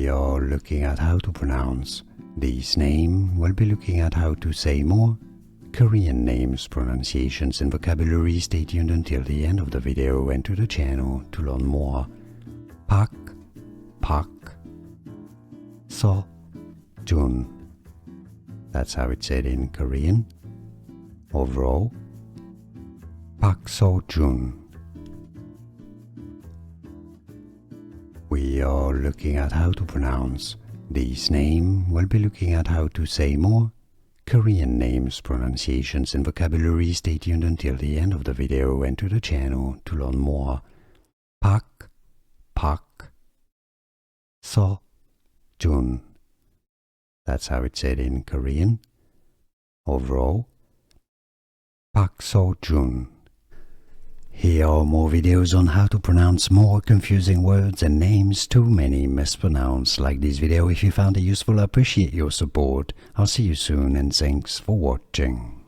We are looking at how to pronounce this name. We'll be looking at how to say more Korean names, pronunciations and vocabulary. Stay tuned until the end of the video and to the channel to learn more. Park, Park, Seo Joon. That's how it's said in Korean. Overall, Park Seo Joon. We are looking at how to pronounce this name. We'll be looking at how to say more Korean names, pronunciations and vocabulary. Stay tuned until the end of the video and to the channel to learn more. Park, Park, Seo Joon. That's how it's said in Korean. Overall, Park Seo Joon. Here are more videos on how to pronounce more confusing words and names too many mispronounced. Like this video if you found it useful. I appreciate your support. I'll see you soon and thanks for watching.